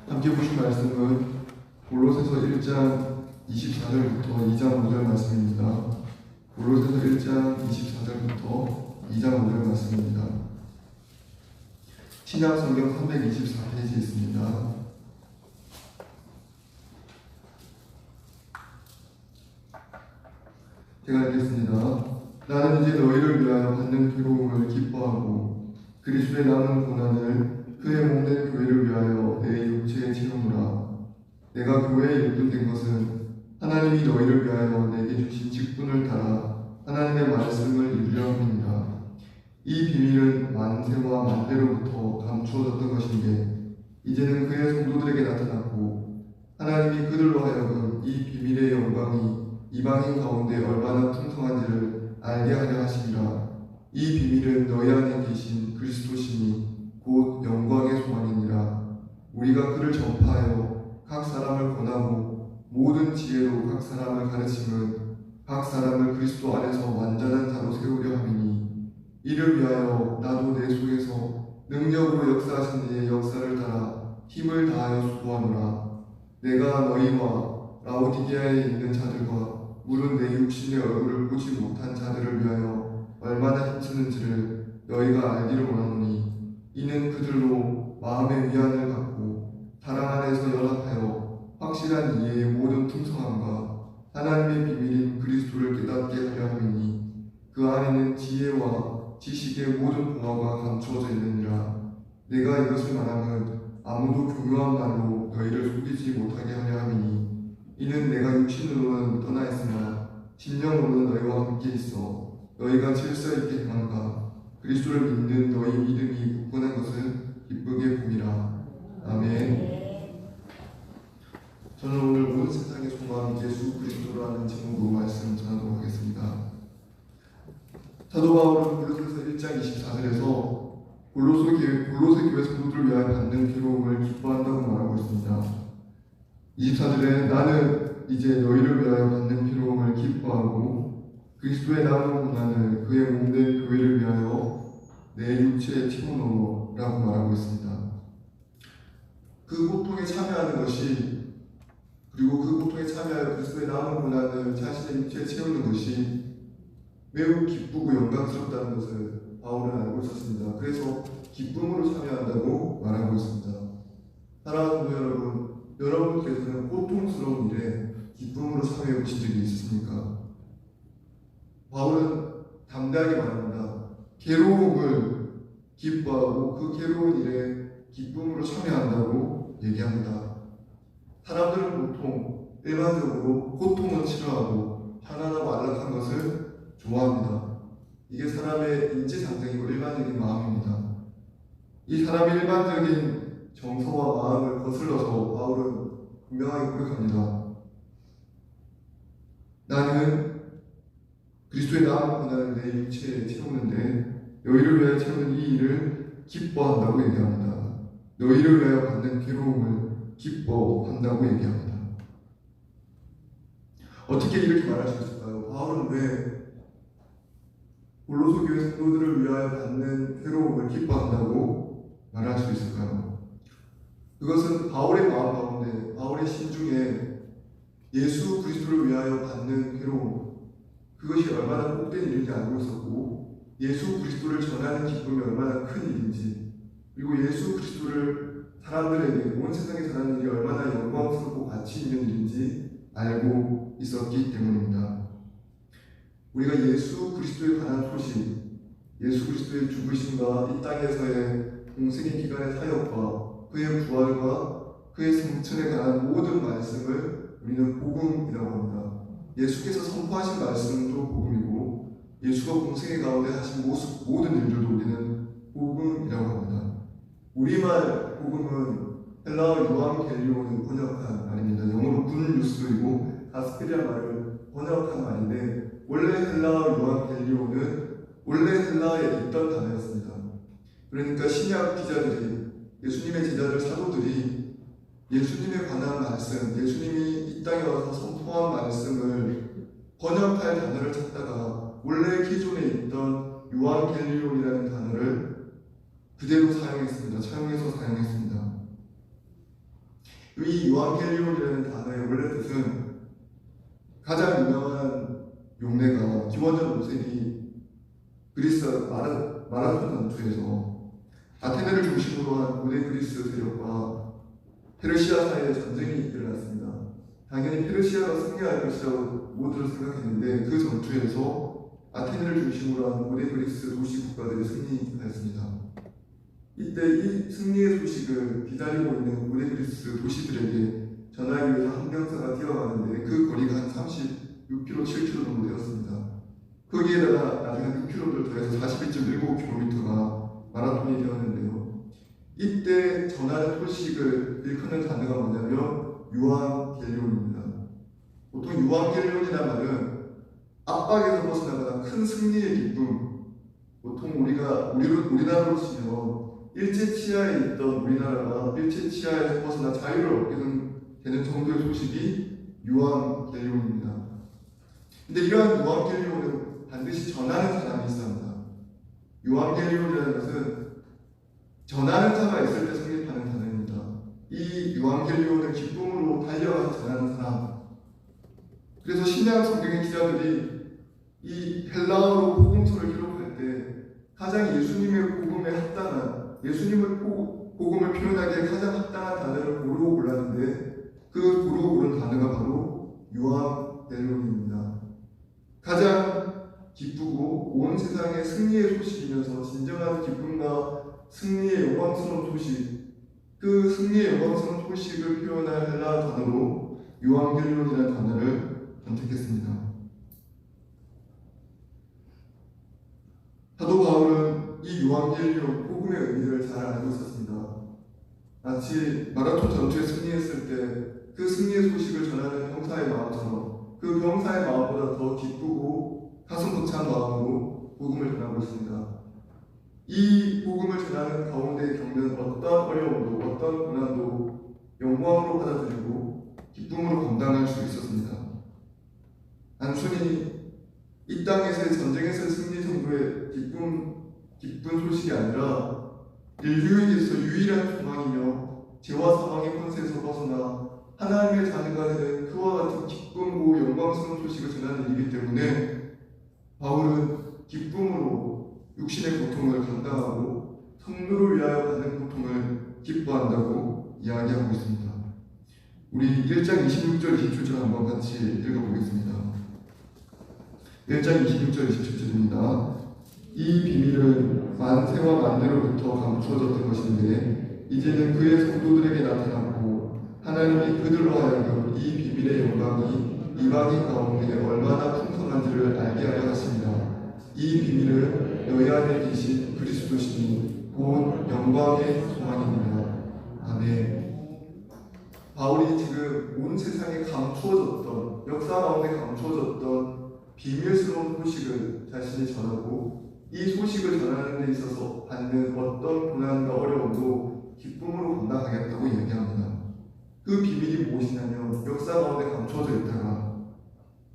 함께 보신 말씀은 골로새서 1장 24절부터 2장 5절 말씀입니다. 골로새서 1장 24절부터 2장 5절 말씀입니다. 신약 성경 324페이지에 있습니다. 제가 읽겠습니다. 나는 이제 너희를 위하여 받는 괴로움을 기뻐하고 그리스도의 남은 고난을 그의 몸된 교회를 위하여 내 육체에 채우노라. 내가 교회에 일꾼된 것은 하나님이 너희를 위하여 내게 주신 직분을 따라 하나님의 말씀을 이루려 함이니라. 이 비밀은 만세와 만대로부터 감추어졌던 것인데 이제는 그의 성도들에게 나타났고 하나님이 그들로 하여금 이 비밀의 영광이 이방인 가운데 얼마나 풍성한지를 알게 하려 하심이라. 이 비밀은 너희 안에 계신 그리스도시니 곧 영광의 소망이니라. 우리가 그를 전파하여 각 사람을 권하고 모든 지혜로 각 사람을 가르침은 각 사람을 그리스도 안에서 완전한 자로 세우려 함이니 이를 위하여 나도 내 속에서 능력으로 역사하신 이의 역사를 따라 힘을 다하여 수고하노라. 내가 너희와 라오디게아에 있는 자들과 물은 내 육신의 얼굴을 보지 못한 자들을 위하여 얼마나 힘쓰는지를 너희가 알기를 원하노니 이는 그들로 마음의 위안을 갖고 사랑 안에서 연합하여 확실한 이해의 모든 풍성함과 하나님의 비밀인 그리스도를 깨닫게 하려 함이니 그 안에는 지혜와 지식의 모든 공화가 감추어져 있느니라. 내가 이것을 말하면 아무도 교묘한 말로 너희를 속이지 못하게 하려 함이니 이는 내가 육신으로는 떠나 있으나 심령으로는 너희와 함께 있어 너희가 질서 있게 행한가 그리스도를 믿는 너희 믿음이 굳건한 것을 기쁘게 봄이라. 아멘. 저는 오늘 모든 세상의 소망 예수 그리스도라는 제목으로 말씀 전하도록 하겠습니다. 사도 바울은 골로새서 1장 24절에서 골로새 교회 성도들을 위하여 받는 괴로움을 기뻐한다고 말하고 있습니다. 24절에 나는 이제 너희를 위하여 받는 괴로움을 기뻐하고 그리스도의 남은 고난을 그의 몸된 교회를 위하여 내 육체에 채워넣으라고 말하고 있습니다. 그 고통에 참여하는 것이 그리고 그 고통에 참여하여 그리스도의 남은 고난을 자신의 육체에 채우는 것이 매우 기쁘고 영광스럽다는 것을 바울은 알고 있었습니다. 그래서 기쁨으로 참여한다고 말하고 있습니다. 사랑하는 성도 여러분, 여러분께서는 고통스러운 일에 기쁨으로 참여해 보신 적이 있으십니까? 바울은 담대하게 말합니다. 괴로움을 기뻐하고 그 괴로운 일에 기쁨으로 참여한다고 얘기합니다. 사람들은 보통 일반적으로 고통을 싫어하고 편안하고 안락한 것을 좋아합니다. 이게 사람의 인지상정이고 일반적인 마음입니다. 이 사람의 일반적인 정서와 마음을 거슬러서 바울은 분명하게 고백합니다. 나는 그리스도의 남은 고난을 내 육체에 채우는데 너희를 위하여 채우는 이 일을 기뻐한다고 얘기합니다. 너희를 위하여 받는 괴로움을 기뻐한다고 얘기합니다. 어떻게 이렇게 말할 수 있을까요? 바울은 왜 골로새 교회 성도들을 위하여 받는 괴로움을 기뻐한다고 말할 수 있을까요? 그것은 바울의 마음 가운데, 바울의 심중에 예수 그리스도를 위하여 받는 괴로움, 그것이 얼마나 복된 일인지 알고 있었고 예수 그리스도를 전하는 기쁨이 얼마나 큰 일인지, 그리고 예수 그리스도를 사람들에게 온 세상에 전하는 일이 얼마나 영광스럽고 가치 있는 일인지 알고 있었기 때문입니다. 우리가 예수 그리스도에 관한 소식, 예수 그리스도의 죽으심과 이 땅에서의 공생의 기간의 사역과 그의 부활과 그의 승천에 관한 모든 말씀을 우리는 복음이라고 합니다. 예수께서 선포하신 말씀도 복음이고 예수가 공생의 가운데 하신 모든 일들도 우리는 복음이라고 합니다. 우리말 복음은 헬라어 유앙겔리온을 번역한 말입니다. 영어로 굿뉴스이고 가스펠이라는 말을 번역한 말인데 원래 헬라어 유앙겔리온은 원래 헬라어에 있던 단어였습니다. 그러니까 신약 기자들이 예수님의 제자들 사도들이 예수님에 관한 말씀, 예수님이 이 땅에 와서 선포한 말씀을 번역할 단어를 찾다가 원래 기존에 있던 유앙겔리온이라는 단어를 그대로 사용해서 사용했습니다. 이 유앙겔리온이라는 단어의 원래 뜻은 가장 유명한 용례가 기원전 5세기 그리스 마라톤 전투에서 아테네를 중심으로 한 고대 그리스 세력과 페르시아 사이에 전쟁이 일어났습니다. 당연히 페르시아가 승리할 것이라고 모두를 생각했는데 그 전투에서 아테네를 중심으로 한 고대 그리스 도시 국가들이 승리하였습니다. 이때 이 승리의 소식을 기다리고 있는 고대 그리스 도시들에게 전하기 위해서 함병사가 뛰어가는데 그 거리가 한 36km, 7km 정도 되었습니다. 거기에다가 나중에 6km를 더해서 42.19km가 마라톤이 되었는데요. 이때 전하는 소식을 일컫는 단어가 뭐냐면 유앙겔리온입니다. 보통 유앙겔리온이라는 말은 압박에서 벗어나거나 큰 승리의 기쁨, 보통 우리나라로 치면 일제치하에 있던 우리나라가 일제치하에서 벗어나 자유를 얻게 되는 정도의 소식이 유앙겔리온입니다. 근데 이러한 유앙겔리온은 반드시 전하는 사람이 있어야 합니다. 유앙겔리온이라는 것은 전하는 자가 있을 때 성립하는 단어입니다. 이 유앙겔리온을 기쁨으로 달려가서 전하는 사람. 그래서 신약 성경의 기자들이 이 헬라어로 복음서를 기록할 때 가장 예수님의 복음에 합당한, 예수님의 복음을 표현하기에 가장 합당한 단어를 고르고 골랐는데 그 고르고 고른 단어가 바로 유앙겔리온입니다. 가장 기쁘고 온 세상의 승리의 소식이면서 진정한 기쁨과 승리의 영광스러운 소식, 그 승리의 영광스러운 소식을 표현할 헬라어 단어로 유앙겔리온이라는 단어를 선택했습니다. 사도 바울은 이 유앙겔리온 복음의 의미를 잘 알고 있었습니다. 마치 마라톤 전투에 승리했을 때 그 승리의 소식을 전하는 병사의 마음처럼 그 병사의 마음보다 더 기쁘고 가슴 벅찬 마음으로 복음을 전하고 있습니다. 이 복음을 전하는 가운데 겪는 어떤 어려움도 어떤 고난도 영광으로 받아들이고 기쁨으로 감당할 수 있었습니다. 단순히 이 땅에서의 전쟁에서의 승리 정도의 기쁜 소식이 아니라 인류에게서 유일한 소망이며 죄와 사망의 권세에서 벗어나 하나님의 자녀가 되는 그와 같은 기쁨고 영광스러운 소식을 전하는 일이기 때문에 바울은 기쁨으로 육신의 고통을 감당하고 성도를 위하여 받는 고통을 기뻐한다고 이야기하고 있습니다. 우리 1장 26절 27절 한번 같이 읽어보겠습니다. 1장 26절 27절입니다. 이 비밀은 만세와 만대로부터 감추어졌던 것인데 이제는 그의 성도들에게 나타났고 하나님이 그들로 하여금 이 비밀의 영광이 이방인 가운데 얼마나 풍성한지를 알게 하려 하십니다. 이 비밀은 너희 안에 계신 그리스도시니 곧 영광의 소망입니다. 아멘. 바울이 지금 온 세상에 감추어졌던, 역사 가운데 감추어졌던 비밀스러운 소식을 자신이 전하고 이 소식을 전하는 데 있어서 받는 어떤 고난과 어려움도 기쁨으로 감당하겠다고 얘기합니다. 그 비밀이 무엇이냐면 역사 가운데 감추어져 있다가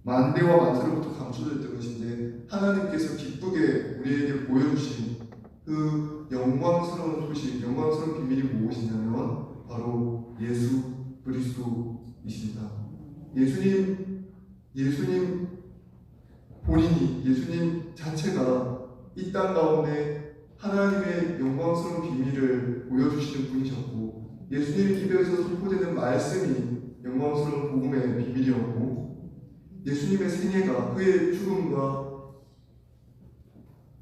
만대와 만세로부터 감추어져 있던 것인데 하나님께서 기쁘게 우리에게 보여주신 그 영광스러운 소식, 영광스러운 비밀이 무엇이냐면 바로 예수 그리스도이십니다. 예수님 본인이, 예수님 자체가 이 땅 가운데 하나님의 영광스러운 비밀을 보여주시는 분이셨고 예수님 입에서 선포되는 말씀이 영광스러운 복음의 비밀이었고 예수님의 생애가 그의 죽음과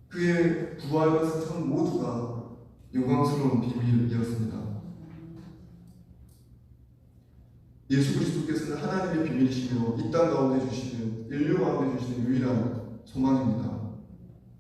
그의 부활과 승천 모두가 영광스러운 비밀이었습니다. 예수 그리스도께서는 하나님의 비밀이시며 이 땅 가운데 주시는, 인류 가운데 주시는 유일한 소망입니다.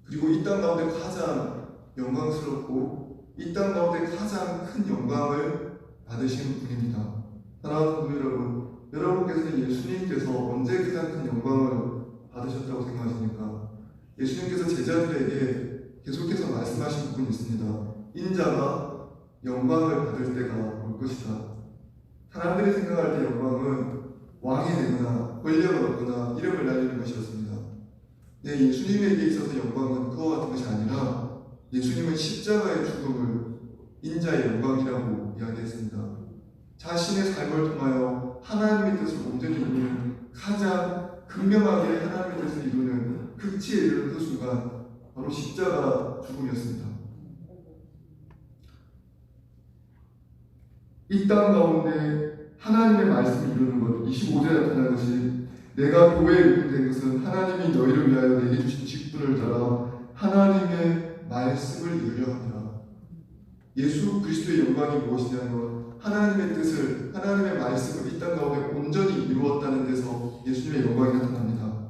그리고 이 땅 가운데 가장 영광스럽고 이 땅 가운데 가장 큰 영광을 받으시는 분입니다. 사랑하는 성도 여러분, 여러분께서는 예수님께서 언제 가장 큰 영광을 받으셨다고 생각하십니까? 예수님께서 제자들에게 계속해서 말씀하신 부분이 있습니다. 인자가 영광을 받을 때가 올 것이다. 사람들이 생각할 때 영광은 왕이 되거나 권력을 얻거나 이름을 날리는 것이었습니다. 네, 예수님에게 있어서 영광은 그와 같은 것이 아니라 예수님은 십자가의 죽음을 인자의 영광이라고 이야기했습니다. 자신의 삶을 통하여 하나님의 뜻을 온전히 이루는, 가장 극명하게 하나님의 뜻을 이루는 극치에 이르는 그 순간, 바로 십자가 죽음이었습니다. 이 땅 가운데 하나님의 말씀을 이루는 것, 25절에 나타난 것이, 내가 교회에 이름된 것은 하나님이 너희를 위하여 내게 주신 직분을 따라 하나님의 말씀을 이루려 합니다. 예수 그리스도의 영광이 무엇이냐면, 하나님의 뜻을, 하나님의 말씀을 이 땅 가운데 온전히 이루었다는 데서 예수님의 영광이 나타납니다.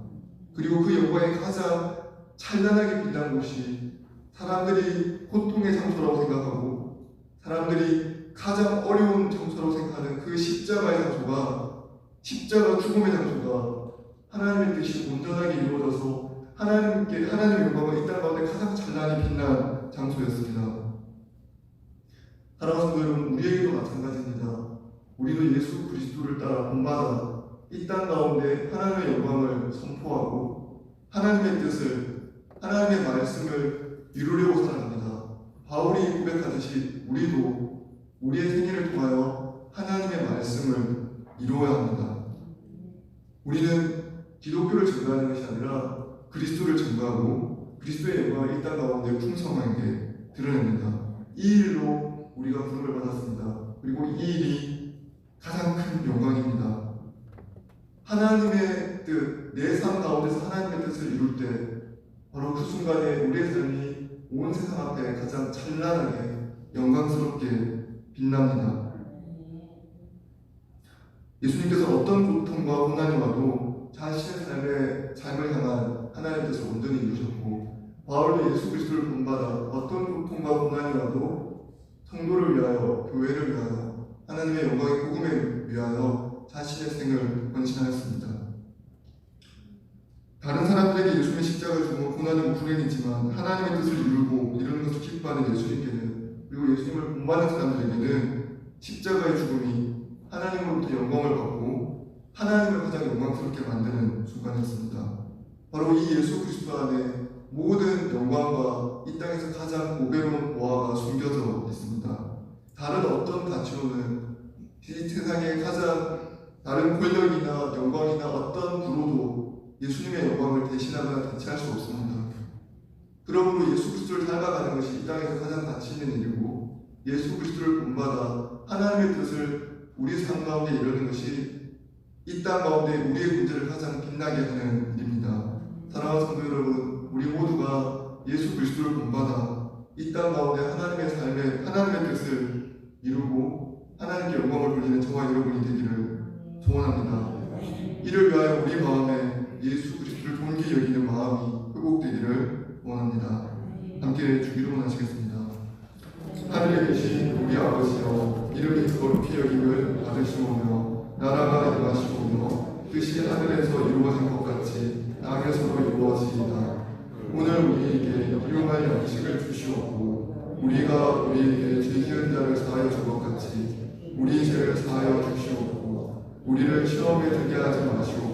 그리고 그 영광이 가장 찬란하게 빛난 곳이, 사람들이 고통의 장소라고 생각하고 사람들이 가장 어려운 장소라고 생각하는 그 십자가의 장소가, 십자가 죽음의 장소가 하나님의 뜻이 온전하게 이루어져서 하나님의 영광을 이 땅 가운데 가장 찬란히 빛난 장소였습니다. 사랑하는 성도 여러분, 우리에게도 마찬가지입니다. 우리도 예수 그리스도를 따라 본받아 이 땅 가운데 하나님의 영광을 선포하고 하나님의 뜻을, 하나님의 말씀을 이루려고 살아갑니다. 바울이 고백하듯이 우리도 우리의 생애를 통하여 하나님의 말씀을 이루어야 합니다. 우리는 기독교를 증거하는 것이 아니라 그리스도를 증거하고 그리스도의 영광을 이 땅 가운데 풍성하게 드러냅니다. 이 일로 우리가 부름을 받았습니다. 그리고 이 일이 가장 큰 영광입니다. 하나님의 뜻, 내 삶 가운데서 하나님의 뜻을 이룰 때 바로 그 순간에 우리의 삶이 온 세상 앞에 가장 찬란하게 영광스럽게 빛납니다. 예수님께서 어떤 고통과 고난이 와도 자신의 삶을 향한 하나님의 뜻을 온전히 이루셨고, 바울도 예수 그리스도를 본받아 어떤 고통과 고난이 와도 성도를 위하여, 교회를 위하여, 하나님의 영광의 복음을 위하여 자신의 생을 헌신하였습니다. 다른 사람들에게 예수님의 십자가를 주고 고난은 불행이지만 하나님의 뜻을 이루는 것을 기뻐하는 예수님께는, 그리고 예수님을 본받는 사람들에게는 십자가의 죽음이 하나님으로부터 영광을 받고 하나님을 가장 영광스럽게 만드는 순간이었습니다. 바로 이 예수 그리스도 안에 모든 영광과 이 땅에서 가장 고배로운 보화가 숨겨져 있습니다. 다른 어떤 가치로는 이 세상에 가장 다른 권력이나 영광이나 어떤 부로도 예수님의 영광을 대신하거나 대체할 수 없습니다. 그러므로 예수 그리스도를 닮아가는 것이 이 땅에서 가장 가치 있는 일이고, 예수 그리스도를 본받아 하나님의 뜻을 우리 삶 가운데 이루는 것이 이 땅 가운데 우리의 문제를 가장 빛나게 하는 일입니다. 사랑하는 성도 여러분, 우리 모두가 예수 그리스도를 본받아 이 땅 가운데 하나님의 삶에 하나님의 뜻을 이루고 하나님께 영광을 돌리는 저와 여러분이 되기를 소원합니다. 이를 위하여 우리 마음에 예수 그리스도를 존귀 여기는 마음이 회복되기를 원합니다. 함께 주기도 원하시겠습니다. 하늘에 계신 우리 아버지여, 이름이 거룩히 여김을 받으시오며 나라가 임하시오며 뜻이 하늘에서 이루어진 것 같이 땅에서도 이루어지이다. 오늘 우리에게 일용할 양식을 주시옵고, 우리가 우리에게 죄 지은 자를 사하여 준 것 같이 우리 죄를 사하여 주시옵고, 우리를 시험에 들게 하지 마시옵고